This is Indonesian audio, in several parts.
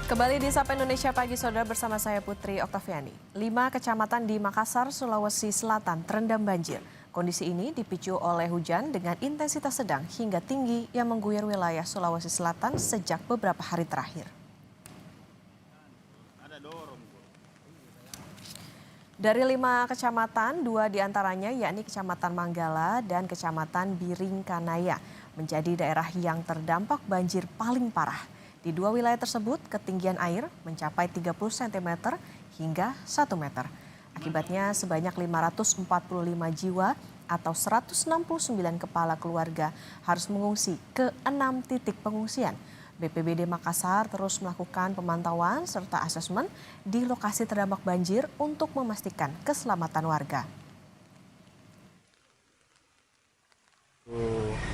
Kembali di Sapa Indonesia Pagi, Saudara, bersama saya Putri Oktaviani. 5 kecamatan di Makassar, Sulawesi Selatan terendam banjir. Kondisi ini dipicu oleh hujan dengan intensitas sedang hingga tinggi yang mengguyur wilayah Sulawesi Selatan sejak beberapa hari terakhir. Dari 5 kecamatan, 2 diantaranya yakni Kecamatan Manggala dan Kecamatan Biringkanaya menjadi daerah yang terdampak banjir paling parah. Di 2 wilayah tersebut, ketinggian air mencapai 30 cm hingga 1 meter. Akibatnya sebanyak 545 jiwa atau 169 kepala keluarga harus mengungsi ke 6 titik pengungsian. BPBD Makassar terus melakukan pemantauan serta asesmen di lokasi terdampak banjir untuk memastikan keselamatan warga.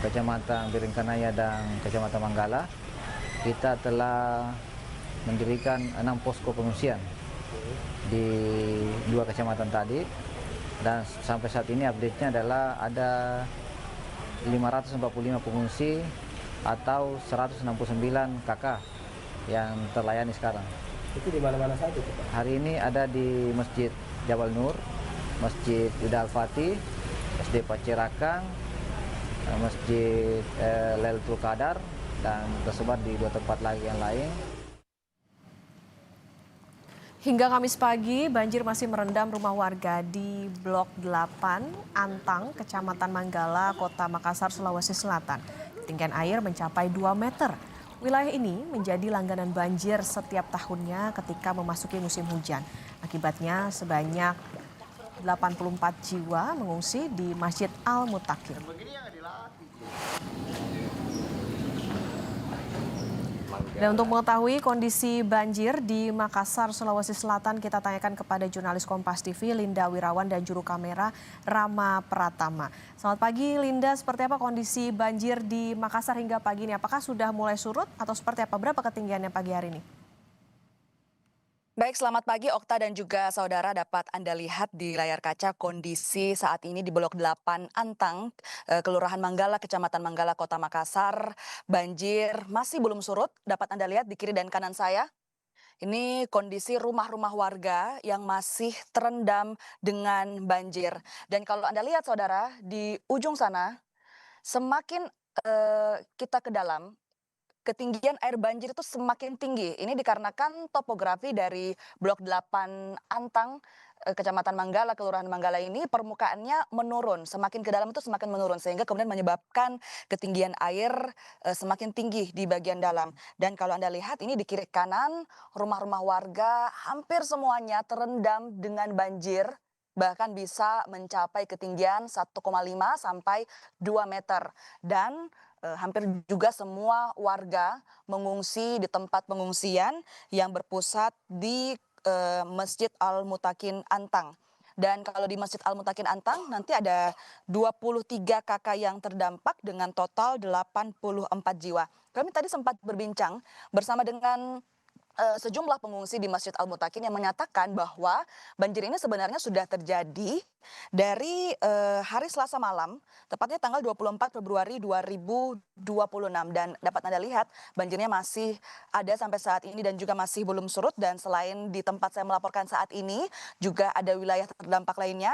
Kecamatan Biringkanaya dan Kecamatan Manggala, kita telah mendirikan 6 posko pengungsian di 2 kecamatan tadi, dan sampai saat ini update-nya adalah ada 545 pengungsi atau 169 KK yang terlayani sekarang. Itu di mana-mana saja, Pak? Hari ini ada di Masjid Jabal Nur, Masjid Ida Al-Fatih, SD Pacirakang, Masjid Lailatul Qadar, dan tersebar di 2 tempat lagi yang lain. Hingga Kamis pagi, banjir masih merendam rumah warga di Blok 8, Antang, Kecamatan Manggala, Kota Makassar, Sulawesi Selatan. Ketinggian air mencapai 2 meter. Wilayah ini menjadi langganan banjir setiap tahunnya ketika memasuki musim hujan. Akibatnya sebanyak 84 jiwa mengungsi di Masjid Al-Mutakin. Dan untuk mengetahui kondisi banjir di Makassar, Sulawesi Selatan, kita tanyakan kepada jurnalis Kompas TV Linda Wirawan dan juru kamera Rama Pratama. Selamat pagi Linda, seperti apa kondisi banjir di Makassar hingga pagi ini? Apakah sudah mulai surut atau seperti apa? Berapa ketinggiannya pagi hari ini? Baik, selamat pagi Okta dan juga saudara. Dapat Anda lihat di layar kaca kondisi saat ini di Blok 8 Antang, Kelurahan Manggala, Kecamatan Manggala, Kota Makassar. Banjir masih belum surut, dapat Anda lihat di kiri dan kanan saya. Ini kondisi rumah-rumah warga yang masih terendam dengan banjir. Dan kalau Anda lihat saudara, di ujung sana, semakin kita ke dalam, ketinggian air banjir itu semakin tinggi. Ini dikarenakan topografi dari Blok 8 Antang, Kecamatan Manggala, Kelurahan Manggala ini permukaannya menurun. Semakin ke dalam itu semakin menurun sehingga kemudian menyebabkan ketinggian air semakin tinggi di bagian dalam. Dan kalau Anda lihat ini di kiri kanan, rumah-rumah warga hampir semuanya terendam dengan banjir. Bahkan bisa mencapai ketinggian 1,5 sampai 2 meter. Dan hampir juga semua warga mengungsi di tempat pengungsian yang berpusat di Masjid Al-Mutakin Antang. Dan kalau di Masjid Al-Mutakin Antang nanti ada 23 KK yang terdampak dengan total 84 jiwa. Kami tadi sempat berbincang bersama dengan sejumlah pengungsi di Masjid Al-Mutakin yang menyatakan bahwa banjir ini sebenarnya sudah terjadi dari hari Selasa malam, tepatnya tanggal 24 Februari 2026. Dan dapat Anda lihat banjirnya masih ada sampai saat ini dan juga masih belum surut. Dan selain di tempat saya melaporkan saat ini, juga ada wilayah terdampak lainnya,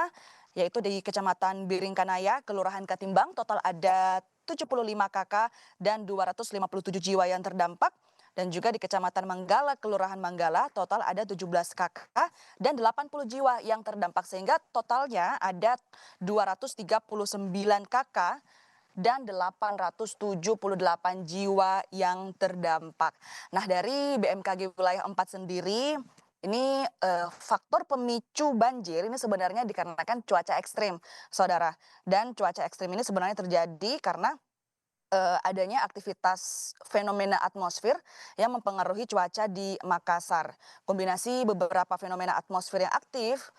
yaitu di Kecamatan Biringkanaya, Kelurahan Katimbang, total ada 75 KK dan 257 jiwa yang terdampak. Dan juga di Kecamatan Manggala, Kelurahan Manggala, total ada 17 KK dan 80 jiwa yang terdampak. Sehingga totalnya ada 239 KK dan 878 jiwa yang terdampak. Nah, dari BMKG Wilayah 4 sendiri, ini faktor pemicu banjir ini sebenarnya dikarenakan cuaca ekstrim, saudara. Dan cuaca ekstrim ini sebenarnya terjadi karena adanya aktivitas fenomena atmosfer yang mempengaruhi cuaca di Makassar. Kombinasi beberapa fenomena atmosfer yang aktif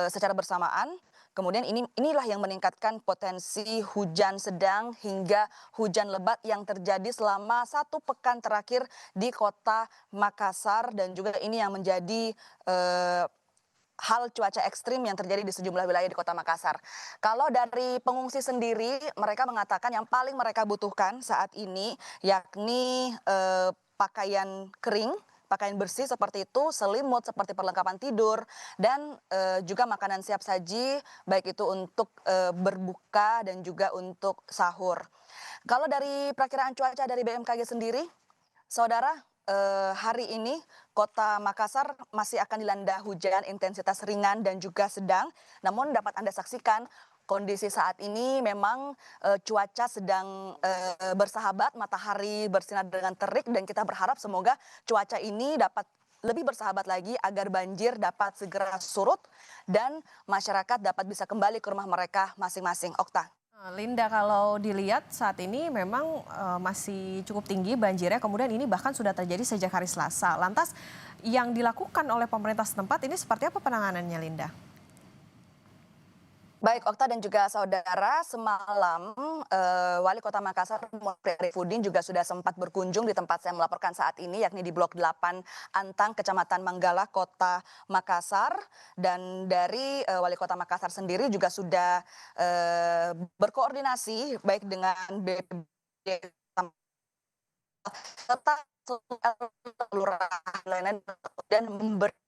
secara bersamaan, kemudian inilah yang meningkatkan potensi hujan sedang hingga hujan lebat yang terjadi selama 1 pekan terakhir di kota Makassar, dan juga ini yang menjadi hal cuaca ekstrim yang terjadi di sejumlah wilayah di Kota Makassar. Kalau dari pengungsi sendiri, mereka mengatakan yang paling mereka butuhkan saat ini yakni pakaian kering, pakaian bersih seperti itu, selimut seperti perlengkapan tidur, dan juga makanan siap saji, baik itu untuk berbuka dan juga untuk sahur. Kalau dari perakiraan cuaca dari BMKG sendiri, Saudara, hari ini Kota Makassar masih akan dilanda hujan intensitas ringan dan juga sedang. Namun dapat Anda saksikan kondisi saat ini memang cuaca sedang bersahabat, matahari bersinar dengan terik dan kita berharap semoga cuaca ini dapat lebih bersahabat lagi agar banjir dapat segera surut dan masyarakat dapat bisa kembali ke rumah mereka masing-masing. Okta. Linda, kalau dilihat saat ini memang masih cukup tinggi banjirnya, kemudian ini bahkan sudah terjadi sejak hari Selasa. Lantas yang dilakukan oleh pemerintah setempat ini seperti apa penanganannya, Linda? Baik, Okta dan juga saudara, semalam Wali Kota Makassar Mulyono Arifudin juga sudah sempat berkunjung di tempat saya melaporkan saat ini, yakni di Blok 8 Antang, Kecamatan Manggala, Kota Makassar. Dan dari Wali Kota Makassar sendiri juga sudah berkoordinasi baik dengan BPBD serta kelurahan lainnya dan memberi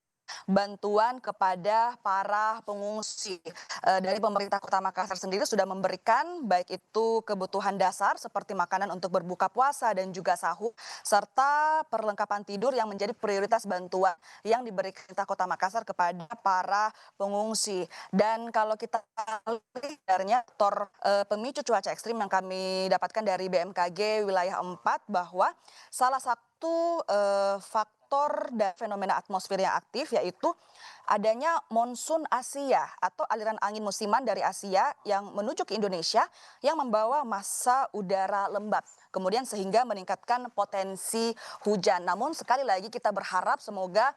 bantuan kepada para pengungsi. Dari pemerintah Kota Makassar sendiri sudah memberikan baik itu kebutuhan dasar seperti makanan untuk berbuka puasa dan juga sahur, serta perlengkapan tidur yang menjadi prioritas bantuan yang diberikan pemerintah Kota Makassar kepada para pengungsi. Dan kalau kita lihat dari faktor pemicu cuaca ekstrim yang kami dapatkan dari BMKG wilayah 4, bahwa salah satu faktor dan fenomena atmosfer yang aktif yaitu adanya monsun Asia atau aliran angin musiman dari Asia yang menuju ke Indonesia yang membawa massa udara lembab. Kemudian sehingga meningkatkan potensi hujan. Namun sekali lagi kita berharap semoga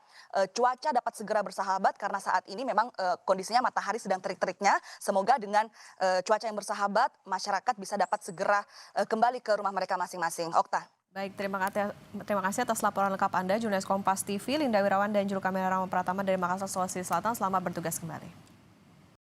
cuaca dapat segera bersahabat karena saat ini memang kondisinya matahari sedang terik-teriknya. Semoga dengan cuaca yang bersahabat masyarakat bisa dapat segera kembali ke rumah mereka masing-masing. Okta. Baik, terima kasih atas laporan lengkap Anda, jurnalis Kompas TV, Linda Wirawan dan juru kamera Rama Pratama dari Makassar, Sulawesi Selatan. Selamat bertugas kembali.